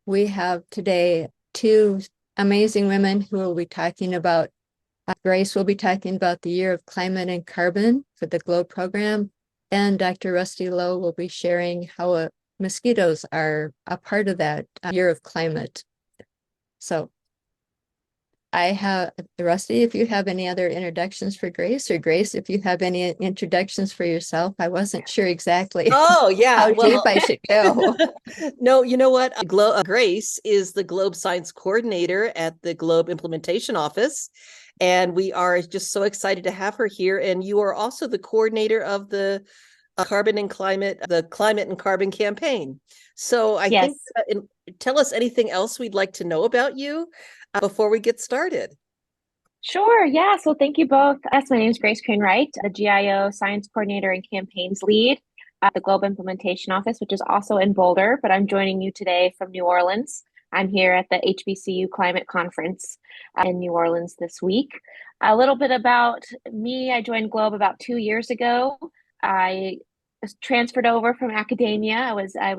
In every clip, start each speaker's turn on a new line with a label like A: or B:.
A: We have today two amazing women who will be talking about, Grace will be talking about the year of climate and carbon for the GLOBE program, and Dr. Rusanne Low will be sharing how mosquitoes are a part of that year of climate. So I have, Rusty, if you have any other introductions for Grace, or Grace, if you have any introductions for yourself. I wasn't sure exactly
B: Oh, yeah.
A: how
B: Well,
A: deep I should go.
B: no, you know what? Grace is the Globe Science Coordinator at the Globe Implementation Office. And we are just so excited to have her here. And you are also the coordinator of the Climate and Carbon campaign. So I
C: Yes.
B: think, tell us anything else we'd like to know about you before we get started.
C: Sure. Yeah. So thank you both. Yes, my name is Grace Crain-Wright, the GIO Science Coordinator and Campaigns Lead at the Globe Implementation Office, which is also in Boulder, but I'm joining you today from New Orleans. I'm here at the HBCU Climate Conference in New Orleans this week. A little bit about me. I joined Globe about 2 years ago. I was transferred over from academia. I was a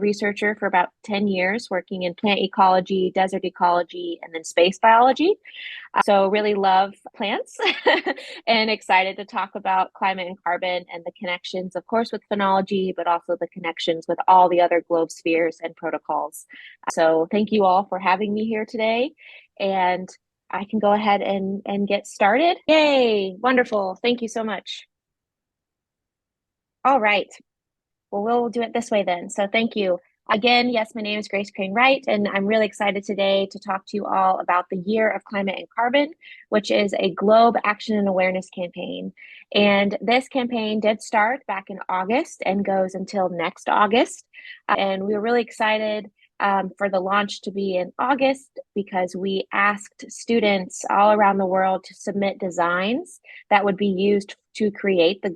C: researcher for about 10 years, working in plant ecology, desert ecology, and then space biology. So really love plants and excited to talk about climate and carbon and the connections, of course, with phenology, but also the connections with all the other globe spheres and protocols. So thank you all for having me here today. And I can go ahead and get started. Yay, wonderful. Thank you so much. All right. Well, we'll do it this way then. So thank you. Again, yes, my name is Grace Crain-Wright, and I'm really excited today to talk to you all about the Year of Climate and Carbon, which is a Globe Action and Awareness campaign. And this campaign did start back in August and goes until next August. And we were really excited for the launch to be in August because we asked students all around the world to submit designs that would be used to create the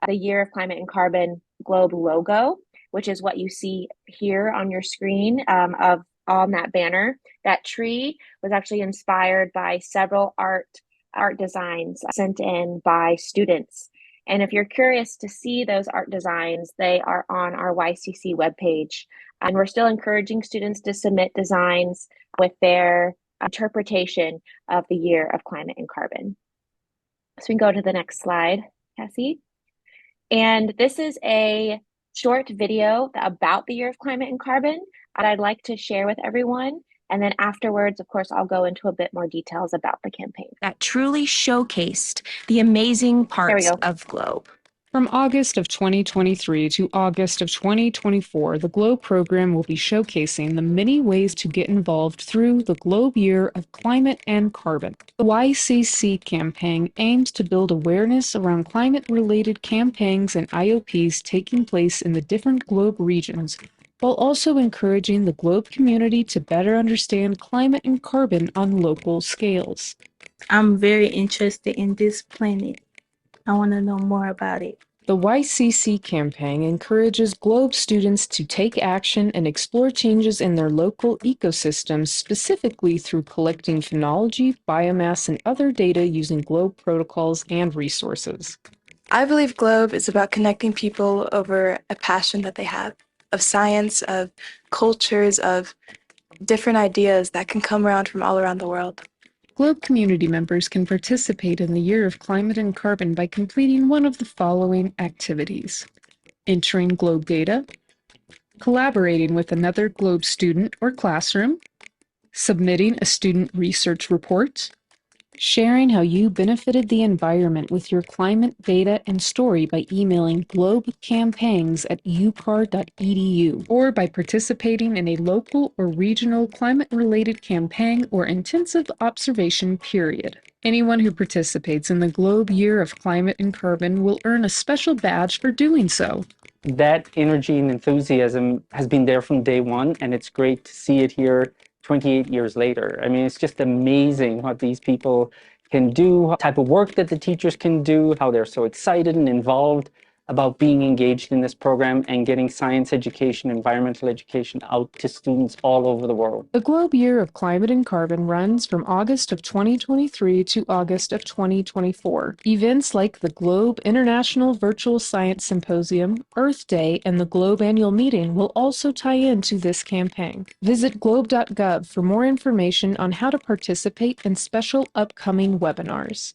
C: Year of Climate and Carbon Globe logo, which is what you see here on your screen on that banner. That tree was actually inspired by several art designs sent in by students. And if you're curious to see those art designs, they are on our YCC webpage. And we're still encouraging students to submit designs with their interpretation of the Year of Climate and Carbon. So we can go to the next slide, Cassie. And this is a short video about the Year of Climate and Carbon that I'd like to share with everyone. And then afterwards, of course, I'll go into a bit more details about the campaign.
D: That truly showcased the amazing parts of GLOBE.
E: From August of 2023 to August of 2024, the GLOBE program will be showcasing the many ways to get involved through the GLOBE Year of Climate and Carbon. The YCC campaign aims to build awareness around climate-related campaigns and IOPs taking place in the different GLOBE regions, while also encouraging the GLOBE community to better understand climate and carbon on local scales.
F: I'm very interested in this planet. I want to know more about it.
E: The YCC campaign encourages GLOBE students to take action and explore changes in their local ecosystems, specifically through collecting phenology, biomass, and other data using GLOBE protocols and resources.
G: I believe GLOBE is about connecting people over a passion that they have, of science, of cultures, of different ideas that can come around from all around the world.
E: GLOBE community members can participate in the Year of Climate and Carbon by completing one of the following activities: entering GLOBE data, collaborating with another GLOBE student or classroom, submitting a student research report, sharing how you benefited the environment with your climate data and story by emailing globecampaigns@ucar.edu, or by participating in a local or regional climate-related campaign or intensive observation period. Anyone who participates in the GLOBE Year of Climate and Carbon will earn a special badge for doing so.
H: That energy and enthusiasm has been there from day one, and it's great to see it here 28 years later. I mean, it's just amazing what these people can do, what type of work that the teachers can do, how they're so excited and involved. about being engaged in this program and getting science education, environmental education out to students all over the world.
E: The Globe Year of Climate and Carbon runs from August of 2023 to August of 2024. Events like the Globe International Virtual Science Symposium, Earth Day, and the Globe Annual Meeting will also tie into this campaign. Visit globe.gov for more information on how to participate in special upcoming webinars.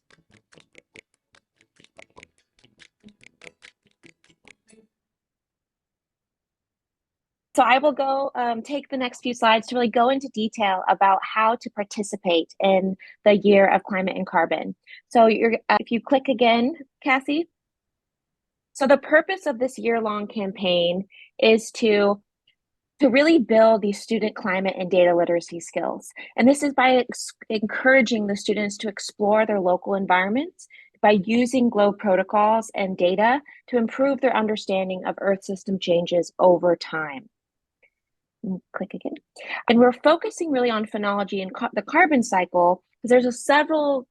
C: So I will go take the next few slides to really go into detail about how to participate in the Year of Climate and Carbon. So if you click again, Cassie. So the purpose of this year-long campaign is to really build these student climate and data literacy skills. And this is by encouraging the students to explore their local environments by using GLOBE protocols and data to improve their understanding of Earth system changes over time. Click again. And we're focusing really on phenology and the carbon cycle because there's several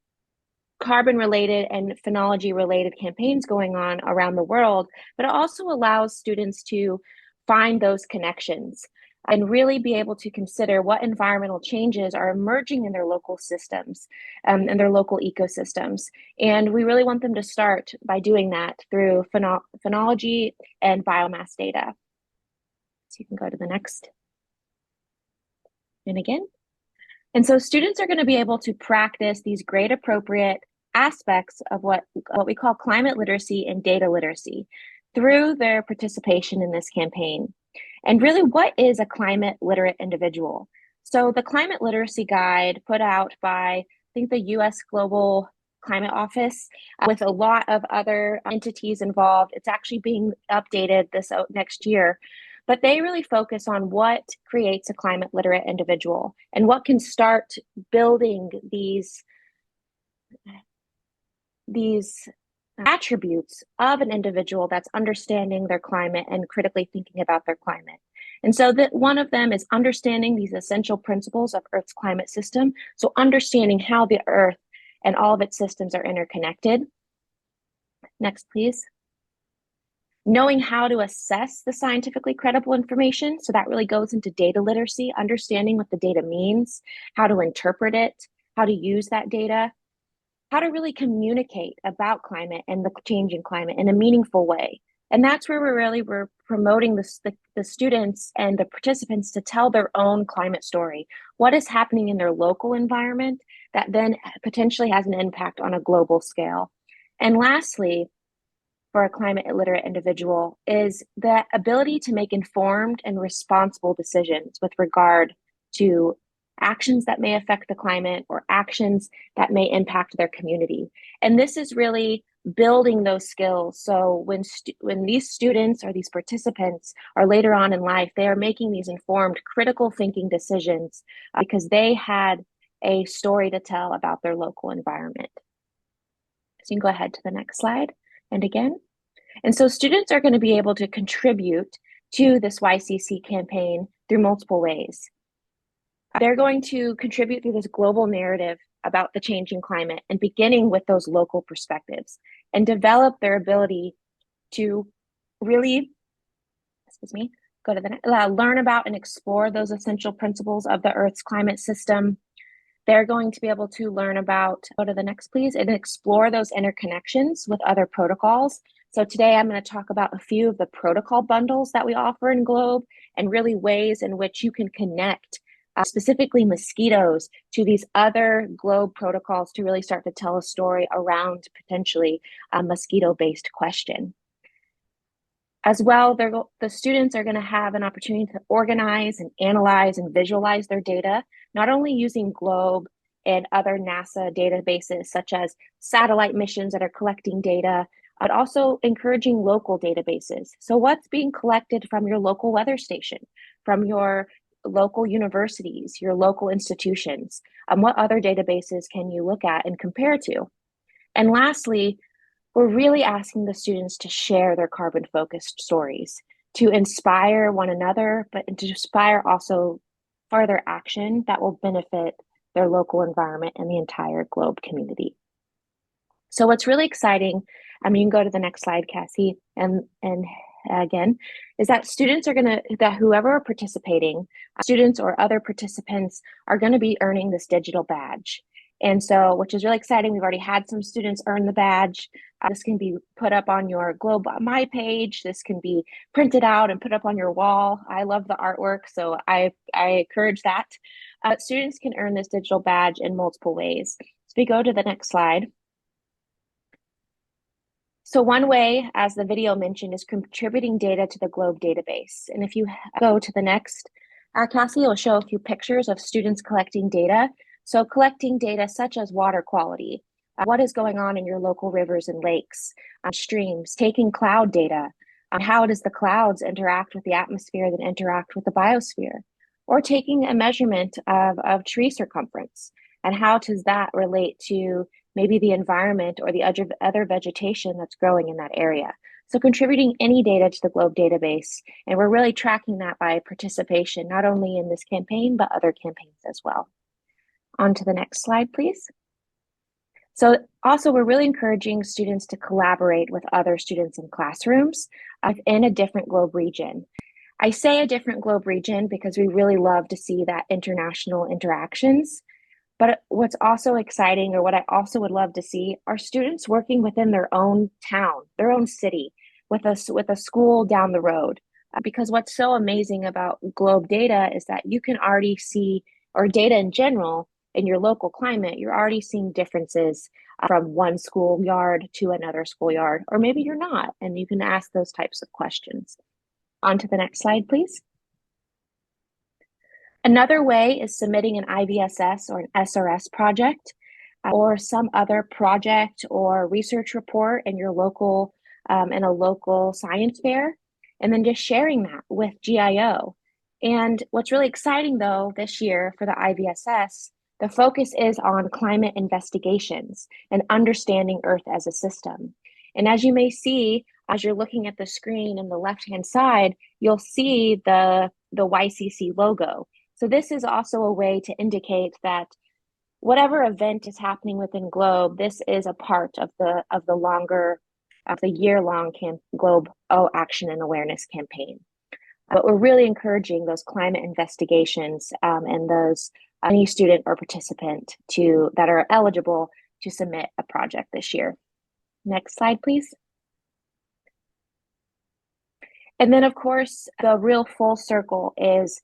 C: carbon-related and phenology-related campaigns going on around the world, but it also allows students to find those connections and really be able to consider what environmental changes are emerging in their local systems and their local ecosystems. And we really want them to start by doing that through phenology and biomass data. So you can go to the next. And again. And so students are going to be able to practice these grade appropriate aspects of what we call climate literacy and data literacy through their participation in this campaign. And really, what is a climate literate individual? So the Climate Literacy Guide put out by, I think, the US Global Climate Office with a lot of other entities involved. It's actually being updated this next year. But they really focus on what creates a climate literate individual and what can start building these attributes of an individual that's understanding their climate and critically thinking about their climate. And so that one of them is understanding these essential principles of Earth's climate system. So understanding how the Earth and all of its systems are interconnected. Next, please. Knowing how to assess the scientifically credible information. So that really goes into data literacy, understanding what the data means, how to interpret it, how to use that data, how to really communicate about climate and the changing climate in a meaningful way. And that's where we're promoting the students and the participants to tell their own climate story. What is happening in their local environment that then potentially has an impact on a global scale. And lastly, for a climate illiterate individual is the ability to make informed and responsible decisions with regard to actions that may affect the climate or actions that may impact their community. And this is really building those skills. So when these students or these participants are later on in life, they are making these informed, critical thinking decisions because they had a story to tell about their local environment. So you can go ahead to the next slide. And again, and so students are going to be able to contribute to this YCC campaign through multiple ways. They're going to contribute through this global narrative about the changing climate and beginning with those local perspectives and develop their ability to really, go to the next, learn about and explore those essential principles of the Earth's climate system. They're going to be able to learn about, go to the next please, and explore those interconnections with other protocols. So today I'm going to talk about a few of the protocol bundles that we offer in GLOBE and really ways in which you can connect specifically mosquitoes to these other GLOBE protocols to really start to tell a story around potentially a mosquito-based question. As well, the students are going to have an opportunity to organize and analyze and visualize their data, not only using GLOBE and other NASA databases, such as satellite missions that are collecting data, but also encouraging local databases. So what's being collected from your local weather station, from your local universities, your local institutions? What other databases can you look at and compare to? And lastly, we're really asking the students to share their carbon-focused stories, to inspire one another, but to inspire also further action that will benefit their local environment and the entire GLOBE community. So what's really exciting, I mean, you can go to the next slide, Cassie, and again, is that students are that whoever are participating, students or other participants are gonna be earning this digital badge. And so, which is really exciting, we've already had some students earn the badge. This can be put up on your Globe My page. This can be printed out and put up on your wall. I love the artwork, so I encourage that. Students can earn this digital badge in multiple ways. So if we go to the next slide. So one way, as the video mentioned, is contributing data to the Globe database. And if you go to the next, Cassie will show a few pictures of students collecting data. So collecting data such as water quality, what is going on in your local rivers and lakes, streams, taking cloud data, how does the clouds interact with the atmosphere that interact with the biosphere, or taking a measurement of tree circumference, and how does that relate to maybe the environment or the other vegetation that's growing in that area. So contributing any data to the Globe database, and we're really tracking that by participation, not only in this campaign, but other campaigns as well. On to the next slide, please. So also, we're really encouraging students to collaborate with other students in classrooms within a different Globe region. I say a different Globe region because we really love to see that international interactions. But what's also exciting, or what I also would love to see, are students working within their own town, their own city, with a school down the road. Because what's so amazing about Globe data is that you can already see, or data in general, in your local climate, you're already seeing differences from one schoolyard to another schoolyard, or maybe you're not, and you can ask those types of questions. On to the next slide, please. Another way is submitting an IVSS or an SRS project or some other project or research report in your local, in a local science fair, and then just sharing that with GIO. And what's really exciting though this year for the IVSS, the focus is on climate investigations and understanding Earth as a system. And as you may see, as you're looking at the screen in the left-hand side, you'll see the YCC logo. So this is also a way to indicate that whatever event is happening within Globe, this is a part of the year-long Globe Action and Awareness campaign. But we're really encouraging those climate investigations and those any student or participant that are eligible to submit a project this year. Next slide, please. And then, of course, the real full circle is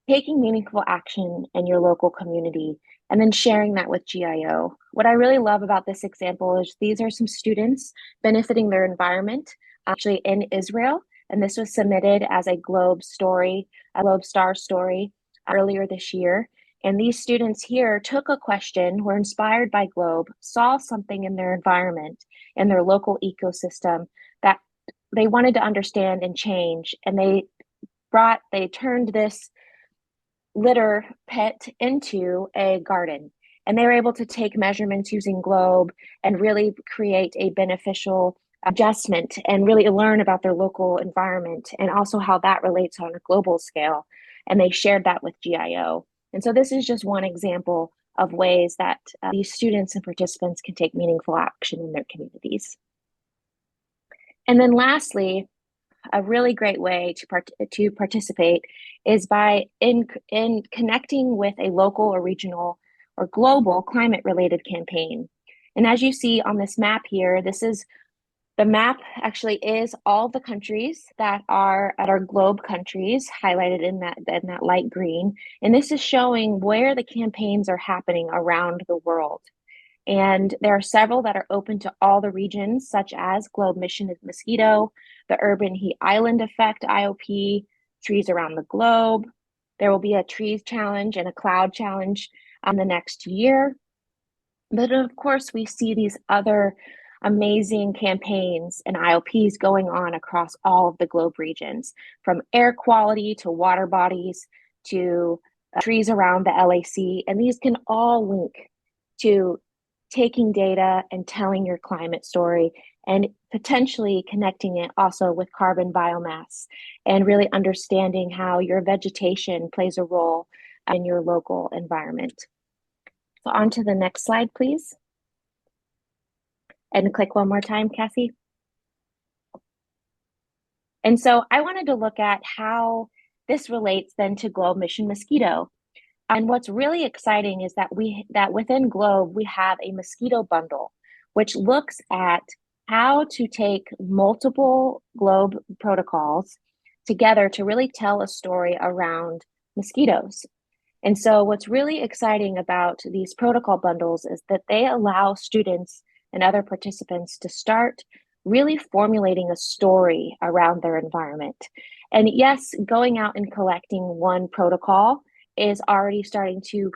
C: taking meaningful action in your local community and then sharing that with GIO. What I really love about this example is these are some students benefiting their environment actually in Israel. And this was submitted as a Globe story, a Globe Star story earlier this year. And these students here took a question, were inspired by Globe, saw something in their environment, in their local ecosystem that they wanted to understand and change. And they turned this litter pit into a garden. And they were able to take measurements using Globe and really create a beneficial adjustment and really learn about their local environment and also how that relates on a global scale. And they shared that with GIO. And so this is just one example of ways that these students and participants can take meaningful action in their communities. And then lastly, a really great way to participate is by in connecting with a local or regional or global climate related campaign. And as you see on this map here, the map actually is all the countries that are at our Globe countries highlighted in that light green. And this is showing where the campaigns are happening around the world. And there are several that are open to all the regions, such as Globe Mission is Mosquito, the Urban Heat Island Effect IOP, Trees Around the Globe. There will be a trees challenge and a cloud challenge the next year. But of course, we see these other amazing campaigns and IOPs going on across all of the Globe regions, from air quality to water bodies to trees around the LAC. And these can all link to taking data and telling your climate story and potentially connecting it also with carbon biomass and really understanding how your vegetation plays a role in your local environment. So on to the next slide, please. And click one more time, Cassie. And so I wanted to look at how this relates then to Globe Mission Mosquito. And what's really exciting is that within Globe, we have a mosquito bundle, which looks at how to take multiple Globe protocols together to really tell a story around mosquitoes. And so what's really exciting about these protocol bundles is that they allow students and other participants to start really formulating a story around their environment. And yes, going out and collecting one protocol is already starting to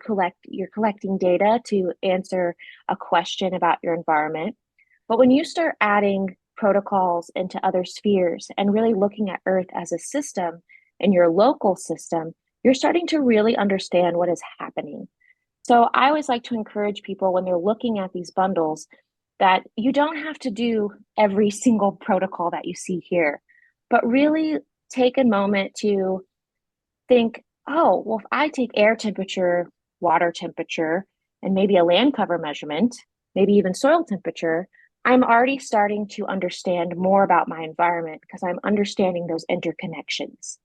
C: you're collecting data to answer a question about your environment. But when you start adding protocols into other spheres and really looking at Earth as a system in your local system, you're starting to really understand what is happening. So I always like to encourage people when they're looking at these bundles that you don't have to do every single protocol that you see here, but really take a moment to think, oh, well, if I take air temperature, water temperature, and maybe a land cover measurement, maybe even soil temperature, I'm already starting to understand more about my environment because I'm understanding those interconnections.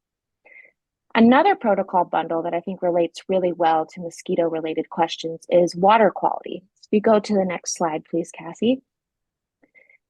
C: Another protocol bundle that I think relates really well to mosquito-related questions is water quality. If you go to the next slide, please, Cassie,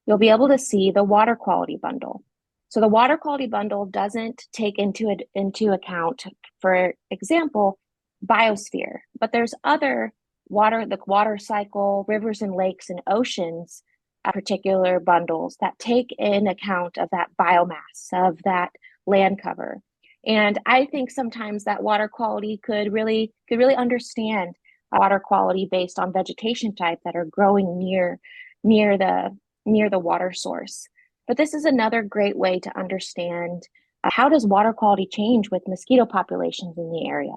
C: you'll be able to see the water quality bundle. So the water quality bundle doesn't take into account, for example, biosphere, but there's other the water cycle, rivers and lakes and oceans, particular bundles that take in account of that biomass, of that land cover. And I think sometimes that water quality could really understand water quality based on vegetation type that are growing near the water source. But this is another great way to understand how does water quality change with mosquito populations in the area?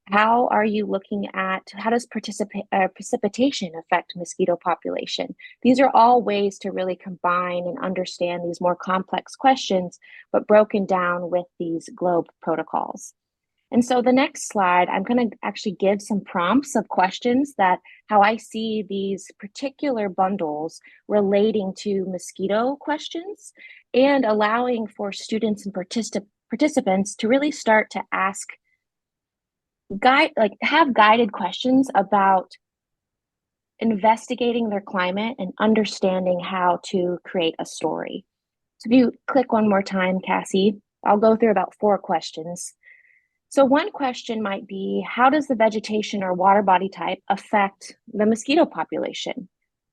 C: How are you looking at how does precipitation affect mosquito population? These are all ways to really combine and understand these more complex questions, but broken down with these GLOBE protocols. And so the next slide, I'm going to actually give some prompts of questions that how I see these particular bundles relating to mosquito questions and allowing for students and participants to really start to ask have guided questions about investigating their climate and understanding how to create a story. So if you click one more time, Cassie, I'll go through about 4 questions. So one question might be, how does the vegetation or water body type affect the mosquito population?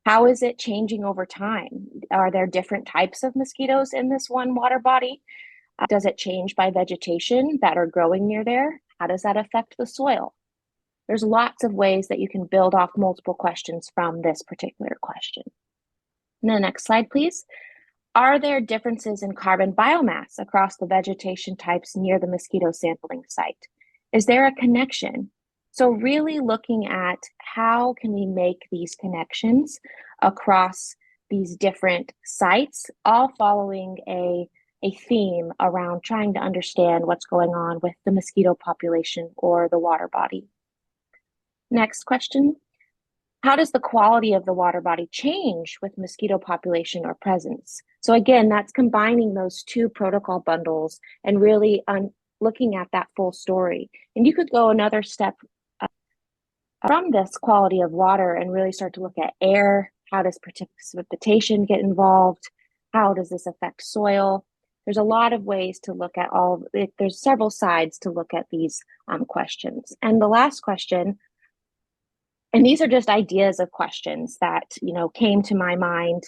C: How is it changing over time? Are there different types of mosquitoes in this one water body? Does it change by vegetation that are growing near there? How does that affect the soil? There's lots of ways that you can build off multiple questions from this particular question. And the next slide, please. Are there differences in carbon biomass across the vegetation types near the mosquito sampling site? Is there a connection? So really looking at how can we make these connections across these different sites, all following a theme around trying to understand what's going on with the mosquito population or the water body. Next question. How does the quality of the water body change with mosquito population or presence? So again, that's combining those 2 protocol bundles and really looking at that full story. And you could go another step from this quality of water and really start to look at air. How does precipitation get involved? How does this affect soil? There's a lot of ways to look at there's several sides to look at these questions. And the last question, and these are just ideas of questions that, came to my mind.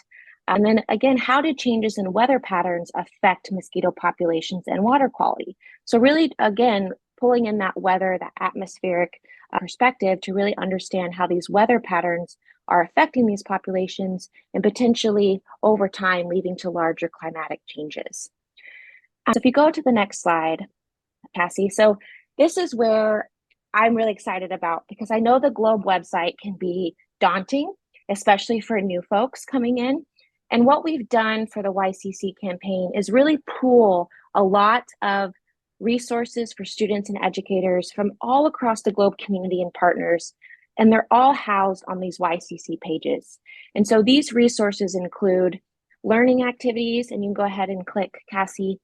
C: And then again, how do changes in weather patterns affect mosquito populations and water quality? So really, again, pulling in that weather, that atmospheric perspective to really understand how these weather patterns are affecting these populations and potentially over time leading to larger climatic changes. So if you go to the next slide, Cassie, so this is where I'm really excited about, because I know the GLOBE website can be daunting, especially for new folks coming in. And what we've done for the YCC campaign is really pool a lot of resources for students and educators from all across the GLOBE community and partners And they're all housed on these YCC pages. And so these resources include learning activities, and you can go ahead and click, Cassie.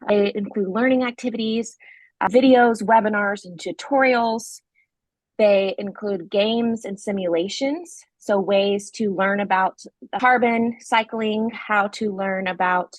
C: They include learning activities, videos, webinars, and tutorials. They include games and simulations, so ways to learn about carbon cycling, how to learn about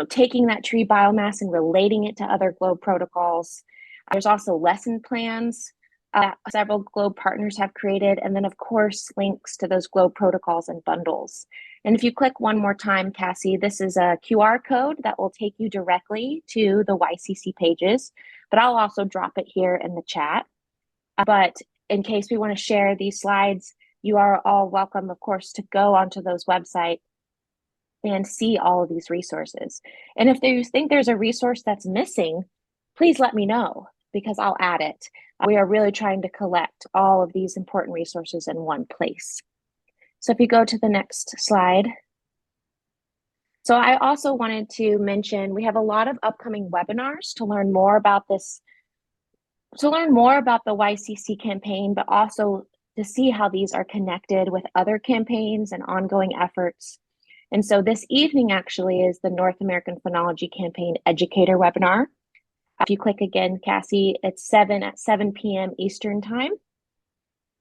C: taking that tree biomass and relating it to other GLOBE protocols. There's also lesson plans that several GLOBE partners have created, and then of course links to those GLOBE protocols and bundles. And if you click one more time, Cassie, this is a QR code that will take you directly to the YCC pages, but I'll also drop it here in the chat. But in case we want to share these slides, you are all welcome, of course, to go onto those websites and see all of these resources. And if you think there's a resource that's missing, please let me know, because I'll add it. We are really trying to collect all of these important resources in one place. So if you go to the next slide. So I also wanted to mention, we have a lot of upcoming webinars to learn more about this, to learn more about the YCC campaign, but also to see how these are connected with other campaigns and ongoing efforts. And so this evening actually is the North American Phenology Campaign Educator webinar. If you click again, Cassie, it's at 7 p.m. Eastern time.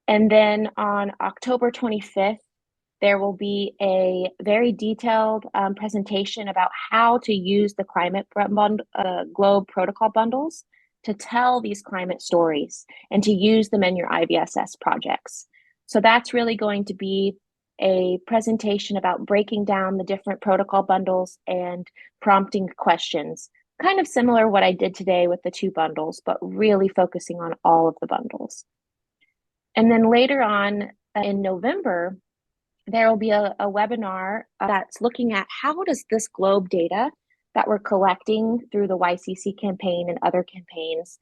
C: And then on October 25th, there will be a very detailed presentation about how to use the climate GLOBE protocol bundles to tell these climate stories and to use them in your IVSS projects. So that's really going to be a presentation about breaking down the different protocol bundles and prompting questions, kind of similar what I did today with the 2 bundles, but really focusing on all of the bundles. And then later on in November, there will be a webinar that's looking at how does this GLOBE data that we're collecting through the YCC campaign and other campaigns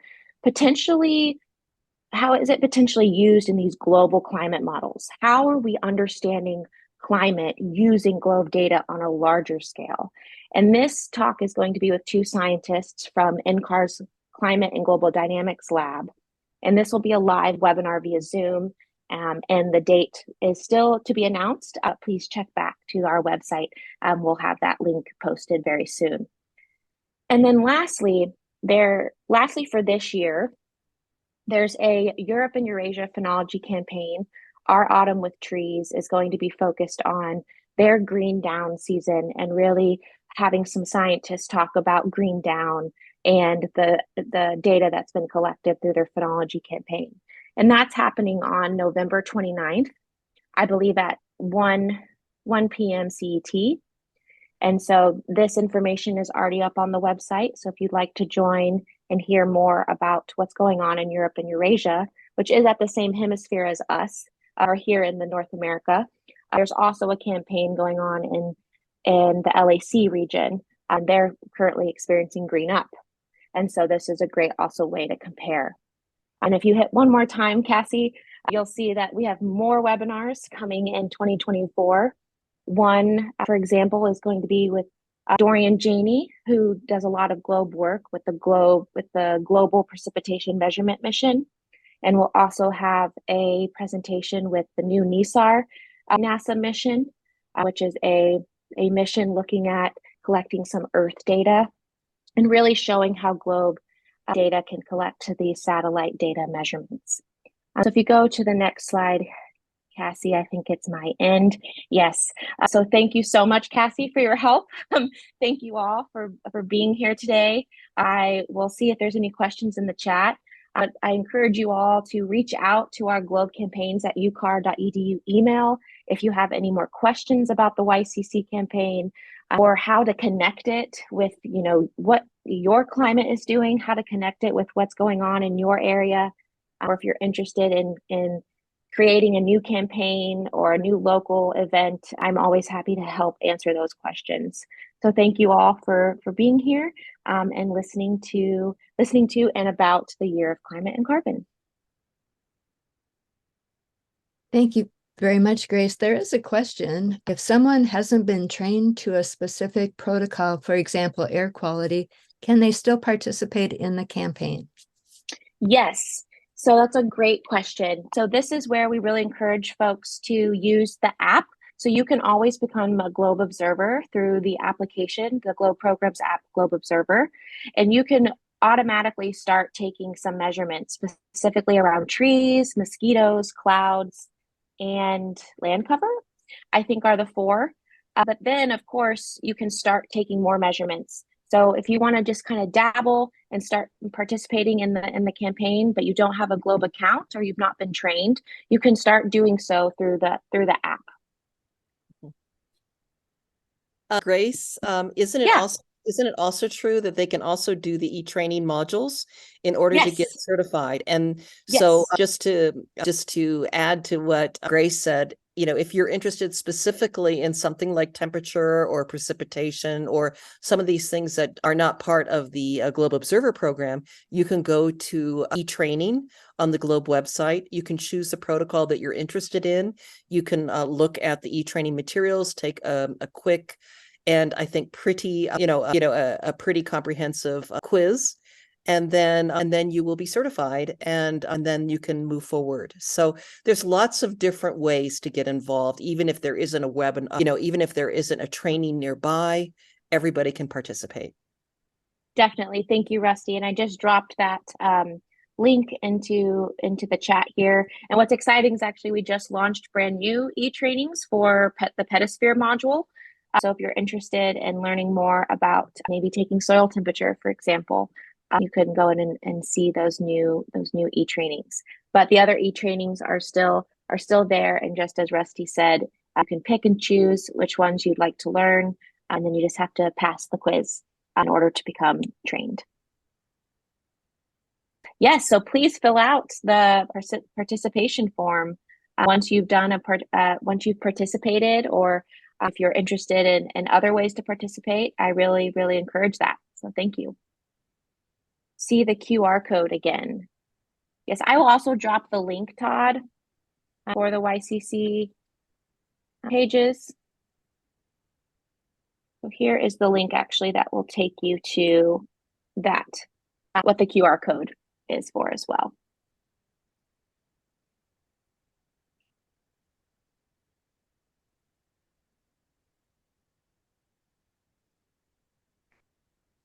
C: how is it potentially used in these global climate models? How are we understanding climate using GLOBE data on a larger scale? And this talk is going to be with 2 scientists from NCAR's Climate and Global Dynamics Lab. And this will be a live webinar via Zoom. And the date is still to be announced. Please check back to our website. We'll have that link posted very soon. And then lastly for this year, there's a Europe and Eurasia Phenology campaign. Our Autumn with Trees is going to be focused on their green down season and really having some scientists talk about green down and the data that's been collected through their phenology campaign. And that's happening on November 29th, I believe at 1 p.m. CET. And so this information is already up on the website. So if you'd like to join and hear more about what's going on in Europe and Eurasia, which is at the same hemisphere as us, or here in the North America, there's also a campaign going on in the LAC region. They're currently experiencing green up. And so this is a great also way to compare. And if you hit one more time, Cassie, you'll see that we have more webinars coming in 2024. One, for example, is going to be with Dorian Janey, who does a lot of GLOBE work with the Global Precipitation Measurement Mission. And we'll also have a presentation with the new NISAR NASA mission, which is a mission looking at collecting some Earth data and really showing how GLOBE data can collect these satellite data measurements. So if you go to the next slide, Cassie, I think it's my end. Yes. So thank you so much, Cassie, for your help. Thank you all for being here today. I will see if there's any questions in the chat. I encourage you all to reach out to our GLOBE campaigns at ucar.edu email if you have any more questions about the YCC campaign or how to connect it with, what your climate is doing, how to connect it with what's going on in your area, or if you're interested in creating a new campaign or a new local event. I'm always happy to help answer those questions. So thank you all for being here and listening to and about the Year of Climate and Carbon.
A: Thank you very much, Grace. There is a question. If someone hasn't been trained to a specific protocol, for example, air quality, can they still participate in the campaign?
C: Yes. So that's a great question. So this is where we really encourage folks to use the app. So you can always become a Globe Observer through the application, the Globe Programs app, Globe Observer, and you can automatically start taking some measurements specifically around trees, mosquitoes, clouds, and land cover, I think are the four. But then, of course, you can start taking more measurements. So if you want to just kind of dabble and start participating in the campaign, but you don't have a Globe account or you've not been trained, you can start doing so through the app.
B: Grace, isn't it also true that they can also do the e-training modules in order to get certified? And so just to add to what Grace said, if you're interested specifically in something like temperature or precipitation or some of these things that are not part of the Globe Observer program, you can go to e-training on the Globe website. You can choose the protocol that you're interested in. You can look at the e-training materials, take a quick and I think pretty, a pretty comprehensive quiz. And then you will be certified and then you can move forward. So there's lots of different ways to get involved, even if there isn't a webinar, even if there isn't a training nearby, everybody can participate.
C: Definitely. Thank you, Rusty. And I just dropped that link into the chat here. And what's exciting is actually we just launched brand new e-trainings for the Petosphere module. So if you're interested in learning more about maybe taking soil temperature, for example, you can go in and see those new e-trainings. But the other e-trainings are still there. And just as Rusty said, you can pick and choose which ones you'd like to learn. And then you just have to pass the quiz in order to become trained. Yes, so please fill out the participation form once you've done once you've participated, or if you're interested in other ways to participate. I really, really encourage that. So thank you. See the QR code again. Yes, I will also drop the link, Todd, for the YCC pages. So here is the link actually that will take you to that, what the QR code is for as well.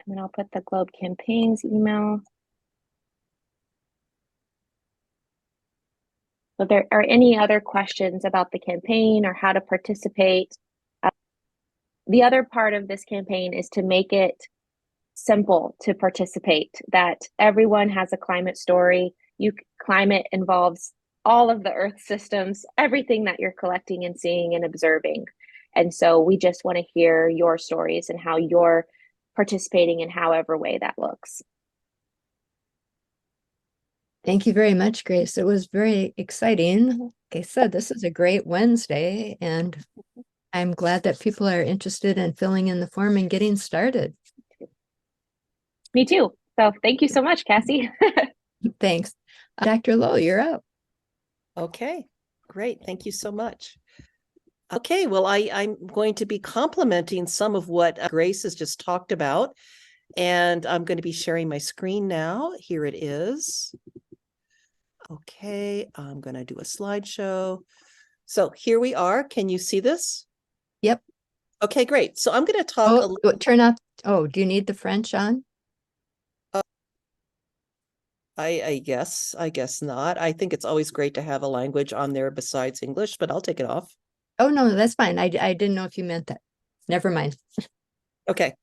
C: And then I'll put the Globe Campaigns email. So if there are any other questions about the campaign or how to participate, the other part of this campaign is to make it simple to participate, that everyone has a climate story. Climate involves all of the Earth systems, everything that you're collecting and seeing and observing. And so we just want to hear your stories and how you're participating in however way that looks.
A: Thank you very much, Grace. It was very exciting. Like I said, this is a great Wednesday, and I'm glad that people are interested in filling in the form and getting started.
C: Me too. So thank you so much, Cassie.
A: Thanks. Dr. Low, you're up.
B: Okay, great. Thank you so much. Okay, well, I'm going to be complimenting some of what Grace has just talked about, and I'm going to be sharing my screen now. Here it is. Okay, I'm going to do a slideshow. So here we are. Can you see this?
A: Yep.
B: Okay, great. So I'm going to talk.
A: Turn off. Oh, do you need the French on?
B: I guess not. I think it's always great to have a language on there besides English, but I'll take it off.
A: Oh, no, that's fine. I didn't know if you meant that. Never mind.
B: Okay.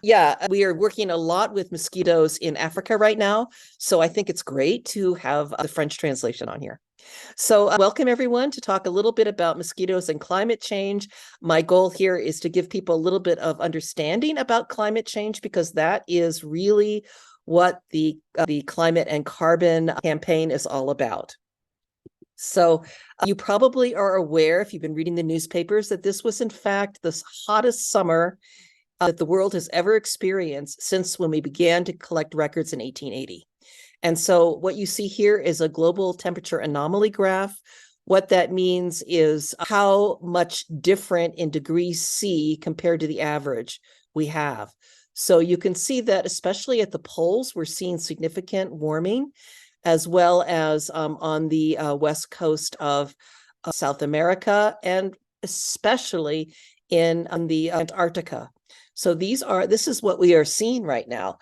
B: Yeah, we are working a lot with mosquitoes in Africa right now. So I think it's great to have the French translation on here. So welcome everyone to talk a little bit about mosquitoes and climate change. My goal here is to give people a little bit of understanding about climate change, because that is really what the Climate and Carbon campaign is all about. So you probably are aware, if you've been reading the newspapers, that this was in fact the hottest summer that the world has ever experienced since when we began to collect records in 1880. And so what you see here is a global temperature anomaly graph. What that means is how much different in degrees C compared to the average we have. So you can see that especially at the poles, we're seeing significant warming. as well as on the west coast of South America, and especially in the Antarctica. So this is what we are seeing right now.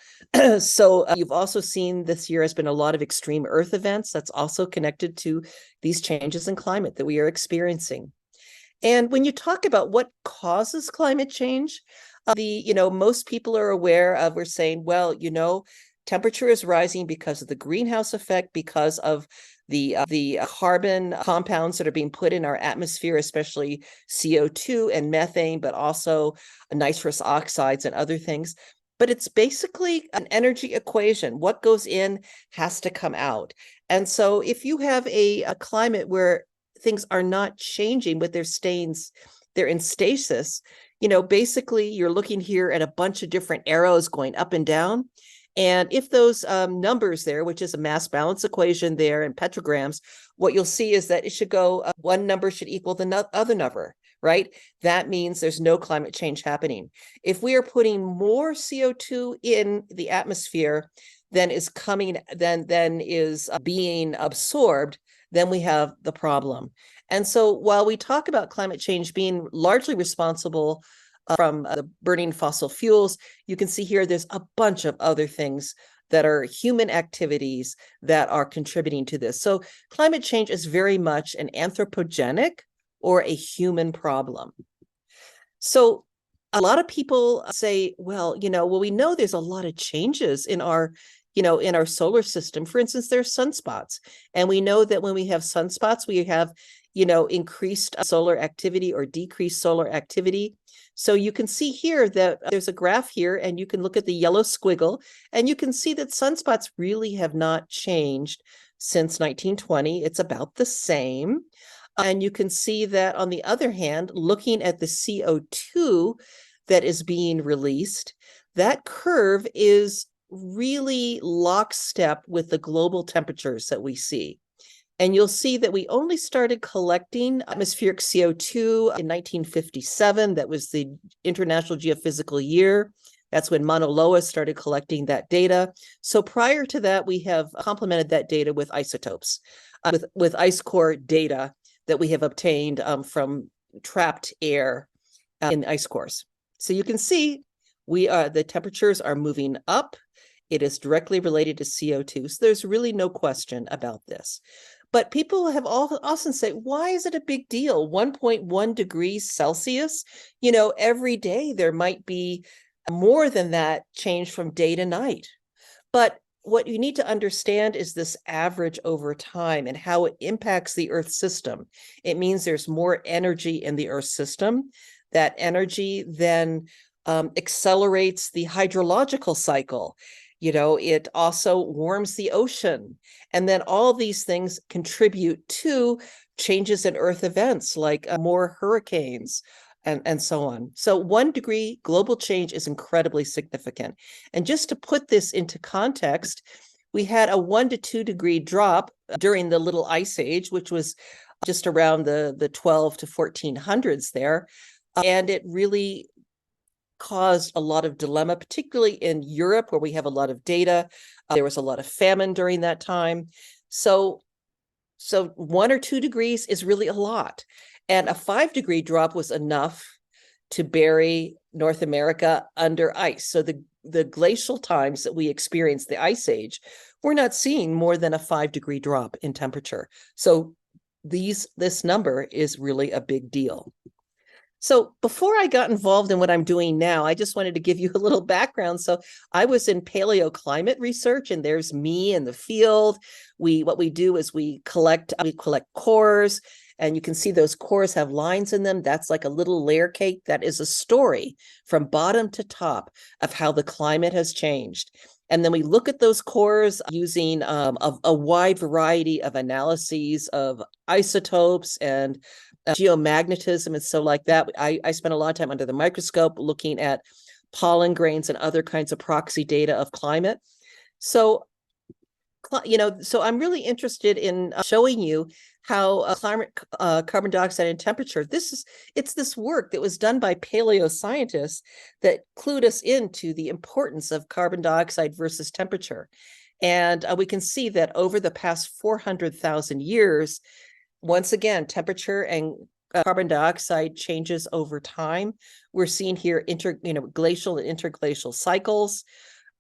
B: So you've also seen this year has been a lot of extreme Earth events that's also connected to these changes in climate that we are experiencing. And when you talk about what causes climate change, most people are aware of, we're saying, well, temperature is rising because of the greenhouse effect, because of the carbon compounds that are being put in our atmosphere, especially CO2 and methane, but also nitrous oxides and other things. But it's basically an energy equation. What goes in has to come out. And so if you have a climate where things are not changing, but they're in stasis, basically you're looking here at a bunch of different arrows going up and down. And if those numbers there, which is a mass balance equation there in petrograms, what you'll see is that it should go, one number should equal the other number, right? That means there's no climate change happening. If we are putting more CO2 in the atmosphere than is being absorbed, then we have the problem. And so while we talk about climate change being largely responsible from the burning fossil fuels, you can see here there's a bunch of other things that are human activities that are contributing to this. So climate change is very much an anthropogenic or a human problem. So a lot of people say, well, we know there's a lot of changes in our solar system. For instance, there's sunspots. And we know that when we have sunspots, we have, increased solar activity or decreased solar activity. So you can see here that there's a graph here, and you can look at the yellow squiggle, and you can see that sunspots really have not changed since 1920. It's about the same. And you can see that on the other hand, looking at the CO2 that is being released, that curve is really lockstep with the global temperatures that we see. And you'll see that we only started collecting atmospheric CO2 in 1957. That was the International Geophysical Year. That's when Mauna Loa started collecting that data. So prior to that, we have complemented that data with isotopes, with ice core data that we have obtained from trapped air in the ice cores. So you can see the temperatures are moving up. It is directly related to CO2. So there's really no question about this. But people have often said, why is it a big deal? 1.1 degrees Celsius, every day there might be more than that change from day to night. But what you need to understand is this average over time and how it impacts the Earth system. It means there's more energy in the Earth system. That energy then accelerates the hydrological cycle. It also warms the ocean. And then all these things contribute to changes in Earth events like more hurricanes and so on. So 1 degree global change is incredibly significant. And just to put this into context, we had a 1 to 2 degree drop during the Little Ice Age, which was just around the 12 to 1400s there. And it really caused a lot of dilemma, particularly in Europe, where we have a lot of data. There was a lot of famine during that time. So 1 or 2 degrees is really a lot. And a 5 degree drop was enough to bury North America under ice. So the glacial times that we experienced, the Ice Age, we're not seeing more than a 5 degree drop in temperature. So this number is really a big deal. So before I got involved in what I'm doing now, I just wanted to give you a little background. So I was in paleoclimate research, and there's me in the field. What we do is we collect cores, and you can see those cores have lines in them. That's like a little layer cake. That is a story from bottom to top of how the climate has changed. And then we look at those cores using a wide variety of analyses of isotopes and geomagnetism and so like that. I spent a lot of time under the microscope looking at pollen grains and other kinds of proxy data of climate. So I'm really interested in showing you how carbon dioxide and temperature, it's this work that was done by paleoscientists that clued us into the importance of carbon dioxide versus temperature. And we can see that over the past 400,000 years, once again, temperature and carbon dioxide changes over time. We're seeing here glacial and interglacial cycles.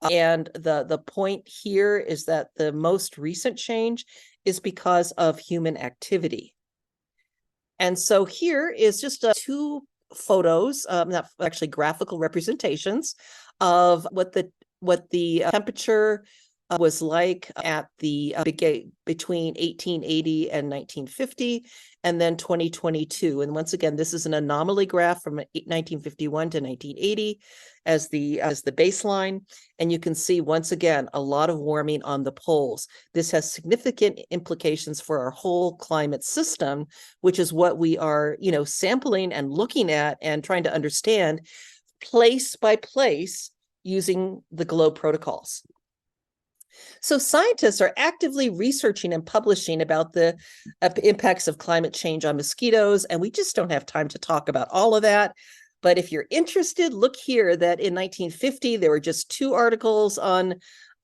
B: And the point here is that the most recent change is because of human activity. And so here is just two photos, not actually graphical representations of what the temperature was like at the between 1880 and 1950, and then 2022. And once again, this is an anomaly graph from 1951 to 1980 as the baseline. And you can see, once again, a lot of warming on the poles. This has significant implications for our whole climate system, which is what we are, sampling and looking at and trying to understand place by place using the GLOBE protocols. So scientists are actively researching and publishing about the impacts of climate change on mosquitoes, and we just don't have time to talk about all of that. But if you're interested, look here that in 1950, there were just 2 articles on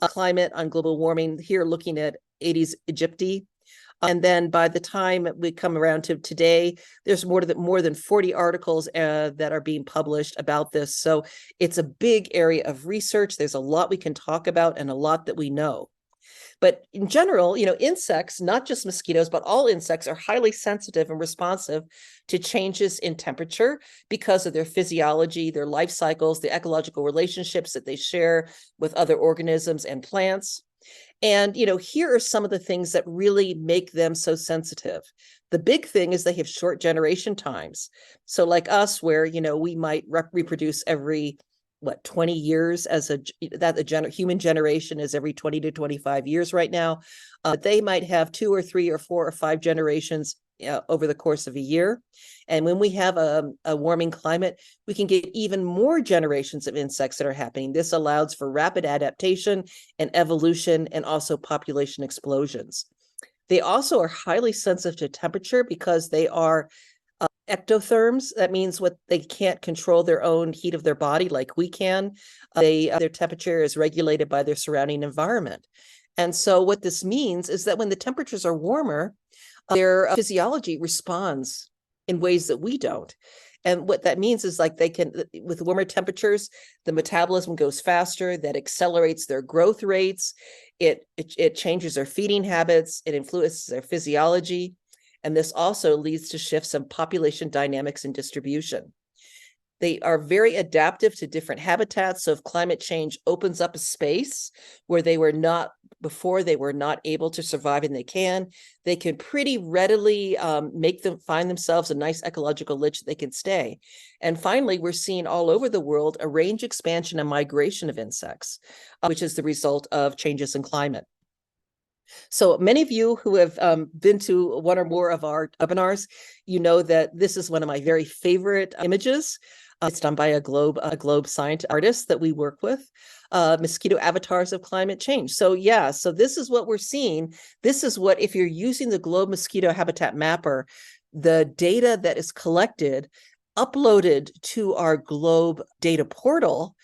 B: climate, on global warming, here looking at Aedes aegypti. And then by the time we come around to today, there's more than 40 articles that are being published about this. So it's a big area of research. There's a lot we can talk about and a lot that we know. But in general, insects, not just mosquitoes, but all insects are highly sensitive and responsive to changes in temperature because of their physiology, their life cycles, the ecological relationships that they share with other organisms and plants. And, here are some of the things that really make them so sensitive. The big thing is they have short generation times. So like us, where, we might reproduce every 20 years, human generation is every 20 to 25 years right now. They might have 2 or 3 or 4 or 5 generations over the course of a year. And when we have a warming climate, we can get even more generations of insects that are happening. This allows for rapid adaptation and evolution, and also population explosions. They also are highly sensitive to temperature because they are ectotherms. That means they can't control their own heat of their body like we can. Their temperature is regulated by their surrounding environment. And so what this means is that when the temperatures are warmer, their physiology responds in ways that we don't. And what that means is with warmer temperatures, the metabolism goes faster, that accelerates their growth rates. It changes their feeding habits. It influences their physiology. And this also leads to shifts in population dynamics and distribution. They are very adaptive to different habitats. So if climate change opens up a space where they were not able to survive, and they can pretty readily find themselves a nice ecological niche that they can stay. And finally, we're seeing all over the world a range expansion and migration of insects, which is the result of changes in climate. So many of you who have been to one or more of our webinars, that this is one of my very favorite images. It's done by a globe science artist that we work with, mosquito avatars of climate change. So this is what we're seeing. This is what, if you're using the Globe Mosquito Habitat Mapper, the data that is collected, uploaded to our Globe data portal,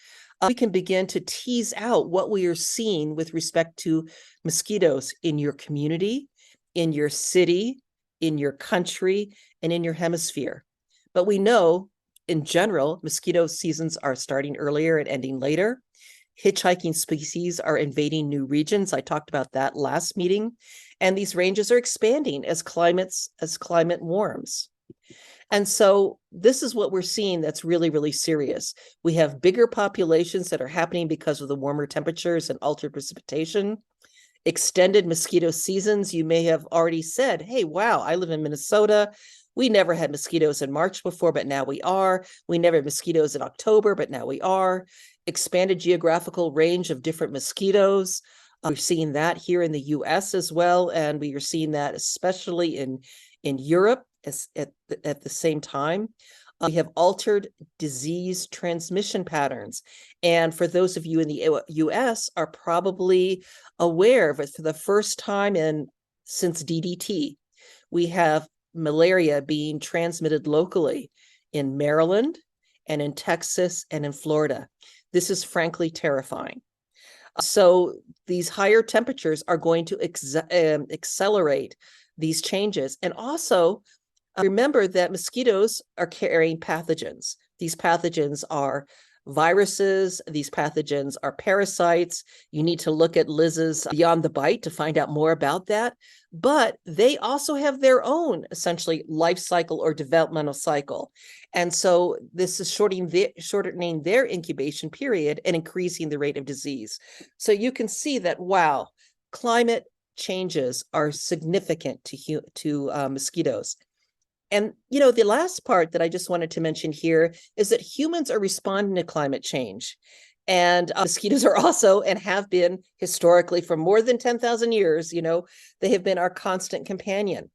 B: we can begin to tease out what we are seeing with respect to mosquitoes in your community, in your city, in your country, and in your hemisphere. But we know, in general, mosquito seasons are starting earlier and ending later. Hitchhiking species are invading new regions. I talked about that last meeting. And these ranges are expanding as climate warms. And so this is what we're seeing that's really, really serious. We have bigger populations that are happening because of the warmer temperatures and altered precipitation. Extended mosquito seasons. You may have already said, hey, wow, I live in Minnesota. We never had mosquitoes in March before, but now we are. We never had mosquitoes in October, but now we are. Expanded geographical range of different mosquitoes. We're seeing that here in the US as well. And we are seeing that especially in Europe at the same time. We have altered disease transmission patterns. And for those of you in the US are probably aware of it, for the first time since DDT, we have malaria being transmitted locally in Maryland and in Texas and in Florida. This is frankly terrifying. So these higher temperatures are going to accelerate these changes. And also remember that mosquitoes are carrying pathogens. These pathogens are viruses. These pathogens are parasites. You need to look at Liz's Beyond the Bite to find out more about that. But they also have their own essentially life cycle or developmental cycle. And so this is shortening their incubation period and increasing the rate of disease. So you can see that, wow, climate changes are significant to mosquitoes. And, you know, the last part that I just wanted to mention here is that humans are responding to climate change. And mosquitoes are also, and have been historically for more than 10,000 years, you know, they have been our constant companion.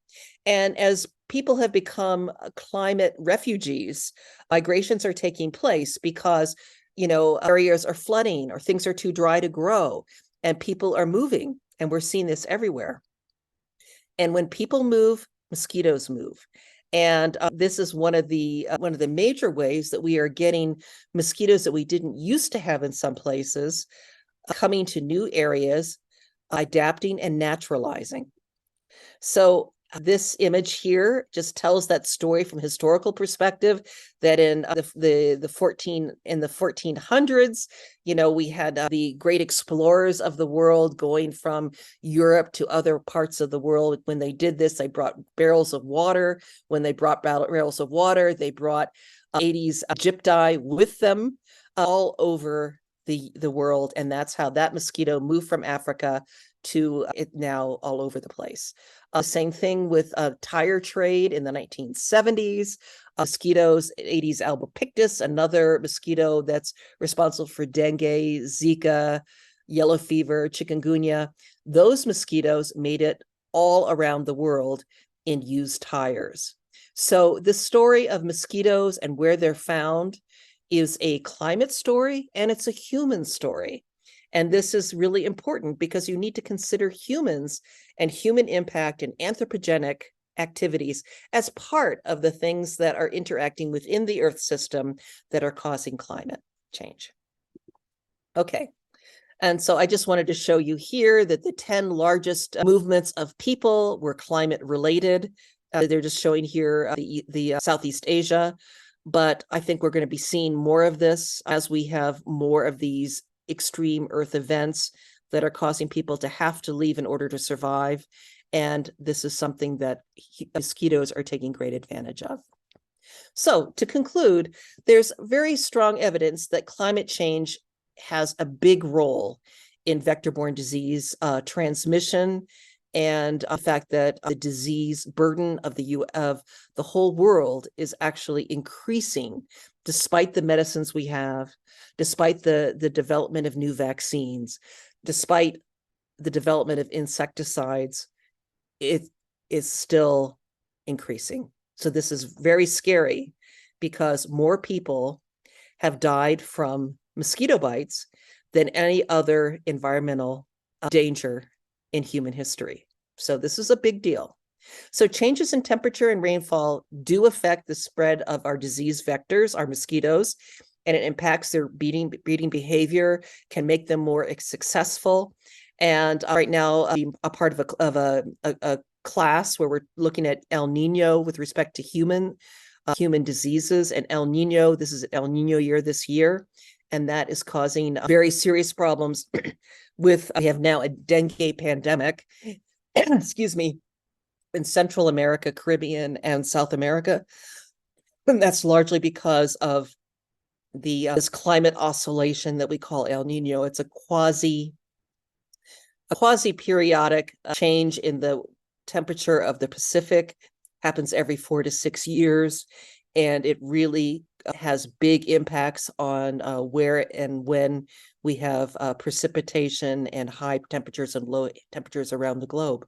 B: And as people have become climate refugees, migrations are taking place because, you know, areas are flooding or things are too dry to grow and people are moving. And we're seeing this everywhere. And when people move, mosquitoes move. And this is one of the major ways that we are getting mosquitoes that we didn't used to have in some places coming to new areas, adapting and naturalizing. So this image here just tells that story from historical perspective, that in the 1400s, you know, we had the great explorers of the world going from Europe to other parts of the world. When they did this, they brought barrels of water. When they brought barrels of water, they brought Aedes aegypti with them all over the world. And that's how that mosquito moved from Africa to it now all over the place. Same thing with tire trade in the 1970s. Mosquitoes, Aedes albopictus, another mosquito that's responsible for dengue, Zika, yellow fever, chikungunya. Those mosquitoes made it all around the world in used tires. So the story of mosquitoes and where they're found is a climate story, and it's a human story. And this is really important because you need to consider humans and human impact and anthropogenic activities as part of the things that are interacting within the Earth system that are causing climate change. Okay. And so I just wanted to show you here that the 10 largest movements of people were climate related. They're just showing here the Southeast Asia. But I think we're going to be seeing more of this as we have more of these extreme Earth events that are causing people to have to leave in order to survive. And this is something that mosquitoes are taking great advantage of. So to conclude, there's very strong evidence that climate change has a big role in vector-borne disease transmission, and the fact that the disease burden of the whole world is actually increasing despite the medicines we have, despite the development of new vaccines, despite the development of insecticides. It is still increasing. So this is very scary because more people have died from mosquito bites than any other environmental danger in human history. So this is a big deal. So changes in temperature and rainfall do affect the spread of our disease vectors, our mosquitoes, and it impacts their breeding behavior, can make them more successful. And right now, I'm a part of a class where we're looking at El Nino with respect to human diseases. And El Nino, this is an El Nino year this year, and that is causing very serious problems with, we have now a dengue pandemic, excuse me, in Central America, Caribbean, and South America. And that's largely because of this climate oscillation that we call El Nino. It's a quasi-periodic change in the temperature of the Pacific, happens every 4 to 6 years, and it really has big impacts on where and when we have precipitation and high temperatures and low temperatures around the globe.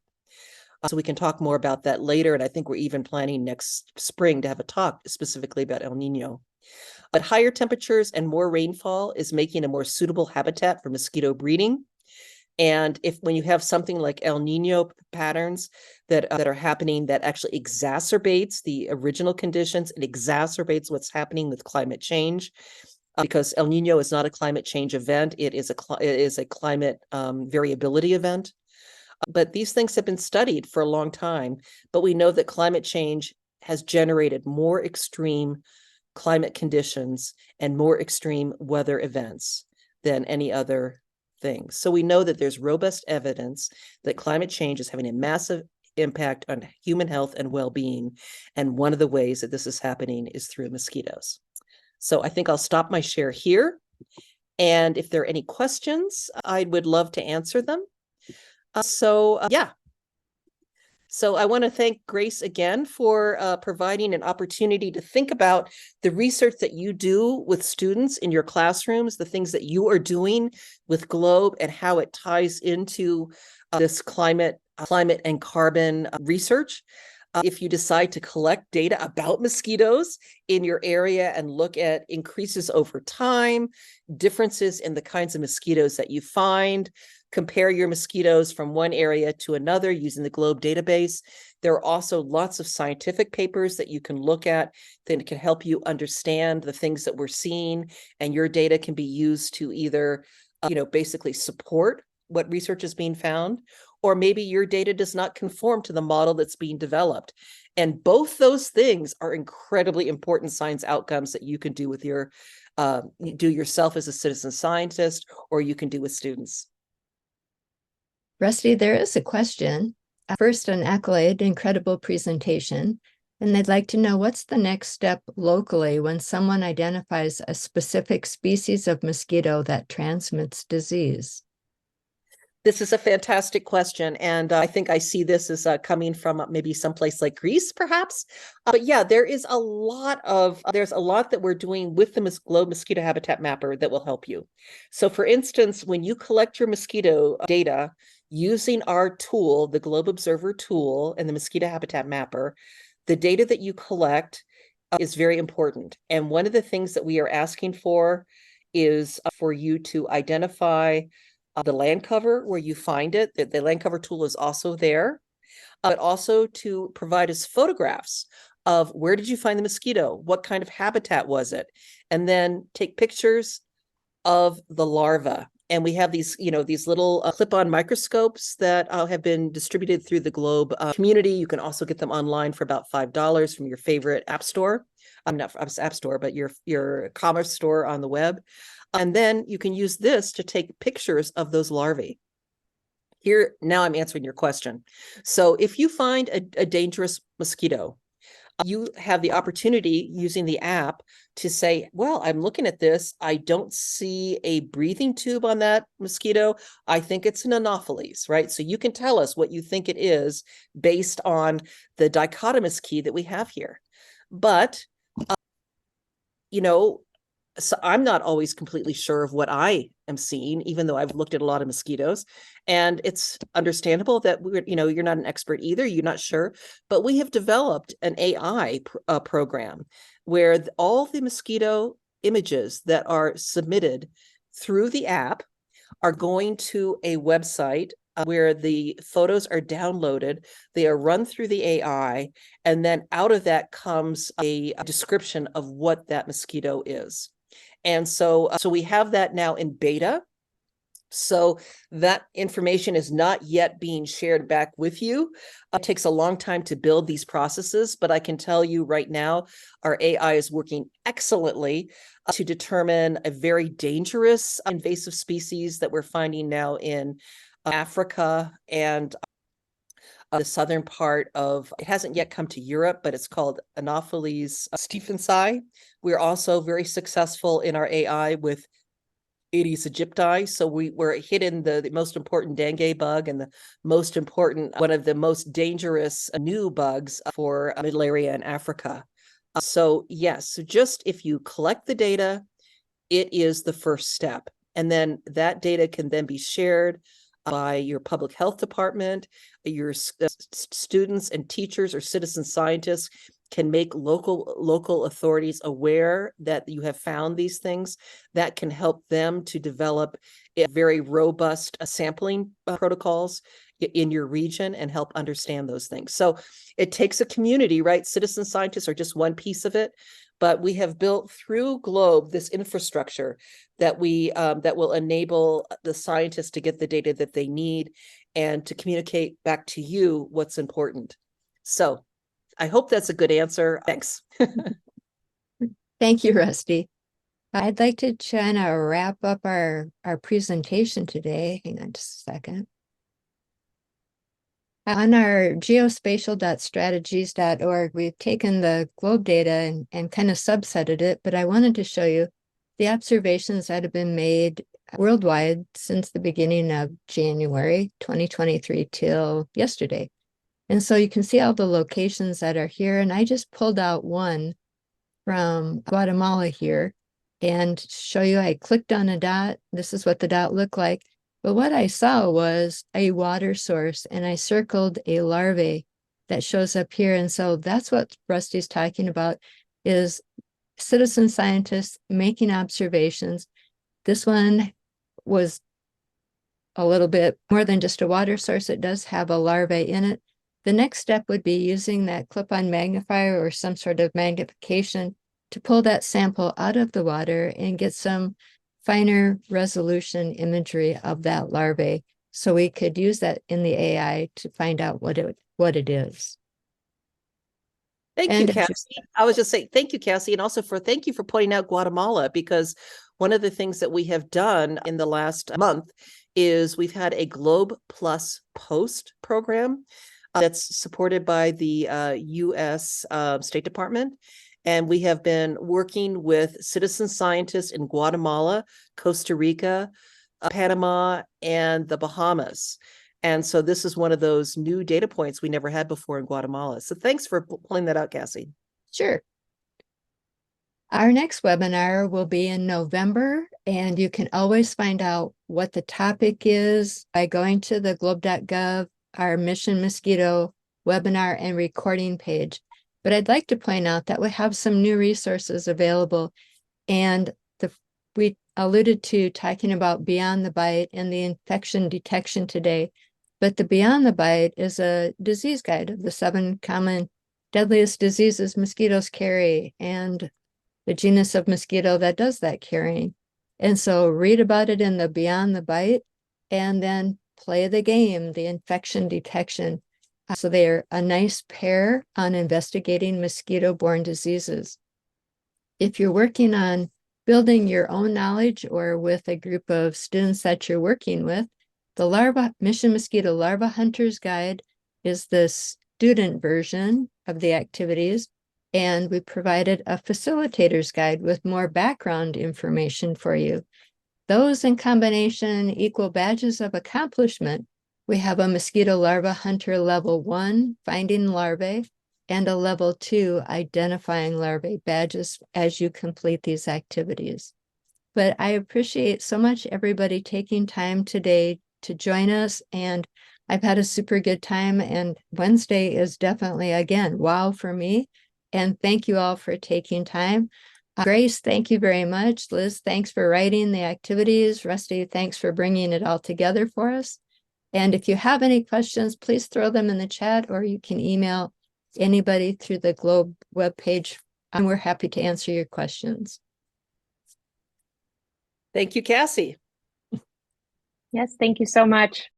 B: So we can talk more about that later, and I think we're even planning next spring to have a talk specifically about El Nino. But higher temperatures and more rainfall is making a more suitable habitat for mosquito breeding. And when you have something like El Nino patterns that are happening, that actually exacerbates the original conditions, it exacerbates what's happening with climate change. because El Nino is not a climate change event. It is a climate variability event. But these things have been studied for a long time, but we know that climate change has generated more extreme climate conditions and more extreme weather events than any other thing. So we know that there's robust evidence that climate change is having a massive impact on human health and well-being. And one of the ways that this is happening is through mosquitoes. So I think I'll stop my share here. And if there are any questions, I would love to answer them. Yeah. So I want to thank Grace again for providing an opportunity to think about the research that you do with students in your classrooms, the things that you are doing with GLOBE and how it ties into this climate and carbon research. If you decide to collect data about mosquitoes in your area and look at increases over time, differences in the kinds of mosquitoes that you find, compare your mosquitoes from one area to another using the GLOBE database. There are also lots of scientific papers that you can look at that can help you understand the things that we're seeing, and your data can be used to either, basically support what research is being found, or maybe your data does not conform to the model that's being developed. And both those things are incredibly important science outcomes that you can do with do yourself as a citizen scientist, or you can do with students.
A: Rusty, there is a question. First, an accolade, incredible presentation. And they'd like to know, what's the next step locally when someone identifies a specific species of mosquito that transmits disease?
B: This is a fantastic question. And I think I see this as coming from maybe someplace like Greece, perhaps. But yeah, there's a lot that we're doing with the GLOBE Mosquito Habitat Mapper that will help you. So for instance, when you collect your mosquito data using our tool, the GLOBE Observer tool and the Mosquito Habitat Mapper, the data that you collect is very important. And one of the things that we are asking for is for you to identify the land cover where you find it. The land cover tool is also there, but also to provide us photographs of where did you find the mosquito? What kind of habitat was it? And then take pictures of the larva. And we have these, these little clip-on microscopes that have been distributed through the GLOBE community. You can also get them online for about $5 from your favorite app store. Not app store, but your commerce store on the web. And then you can use this to take pictures of those larvae. Here, now I'm answering your question. So if you find a dangerous mosquito, you have the opportunity using the app to say, well, I'm looking at this. I don't see a breathing tube on that mosquito. I think it's an Anopheles, right? So you can tell us what you think it is based on the dichotomous key that we have here. But, so I'm not always completely sure of what I am seeing, even though I've looked at a lot of mosquitoes. And it's understandable that you're not an expert either. You're not sure. But we have developed an AI program where all the mosquito images that are submitted through the app are going to a website where the photos are downloaded, they are run through the AI, and then out of that comes a description of what that mosquito is. And so we have that now in beta. So that information is not yet being shared back with you. It takes a long time to build these processes, but I can tell you right now, our AI is working excellently to determine a very dangerous invasive species that we're finding now in Africa and the southern part of, it hasn't yet come to Europe, but it's called Anopheles stephensii. We're also very successful in our AI with Aedes aegypti. So we're hitting the most important dengue bug and the most important, one of the most dangerous new bugs for malaria in Africa. So yes, so just if you collect the data, it is the first step. And then that data can then be shared by your public health department, your students and teachers or citizen scientists can make local authorities aware that you have found these things. That can help them to develop a very robust sampling protocols in your region and help understand those things. So it takes a community, right? Citizen scientists are just one piece of it, but we have built through Globe this infrastructure that that will enable the scientists to get the data that they need and to communicate back to you what's important. So I hope that's a good answer. Thanks.
A: Thank you, Rusty. I'd like to kind of wrap up our presentation today. Hang on just a second. On our geospatial.strategies.org, we've taken the globe data and kind of subsetted it, but I wanted to show you the observations that have been made worldwide since the beginning of January 2023 till yesterday. And so you can see all the locations that are here, and I just pulled out one from Guatemala here and show you. I clicked on a dot. This is what the dot looked like. But what I saw was a water source, and I circled a larvae that shows up here. And so that's what Rusty's talking about, is citizen scientists making observations. This one was a little bit more than just a water source. It does have a larvae in it. The next step would be using that clip-on magnifier or some sort of magnification to pull that sample out of the water and get some finer resolution imagery of that larvae, so we could use that in the AI to find out what it is.
B: Thank you, Cassie. I was just saying thank you, Cassie, and also thank you for pointing out Guatemala, because one of the things that we have done in the last month is we've had a Globe Plus Post program that's supported by the U.S. State Department. And we have been working with citizen scientists in Guatemala, Costa Rica, Panama, and the Bahamas. And so this is one of those new data points we never had before in Guatemala. So thanks for pulling that out, Cassie.
A: Sure. Our next webinar will be in November, and you can always find out what the topic is by going to the globe.gov, our Mission Mosquito webinar and recording page. But I'd like to point out that we have some new resources available, and we alluded to talking about Beyond the Bite and the infection detection today, but the Beyond the Bite is a disease guide of the 7 common deadliest diseases mosquitoes carry and the genus of mosquito that does that carrying. And so read about it in the Beyond the Bite and then play the game, the infection detection. So they're a nice pair on investigating mosquito-borne diseases. If you're working on building your own knowledge or with a group of students that you're working with, the Mission Mosquito Larva Hunters Guide is the student version of the activities, and we provided a facilitator's guide with more background information for you. Those in combination equal badges of accomplishment. We have a Mosquito Larva Hunter Level 1, Finding Larvae, and a Level 2, Identifying Larvae badges as you complete these activities. But I appreciate so much everybody taking time today to join us, and I've had a super good time, and Wednesday is definitely, again, wow for me. And thank you all for taking time. Grace, thank you very much. Liz, thanks for writing the activities. Rusty, thanks for bringing it all together for us. And if you have any questions, please throw them in the chat, or you can email anybody through the Globe webpage, and we're happy to answer your questions.
B: Thank you, Cassie.
C: Yes, thank you so much.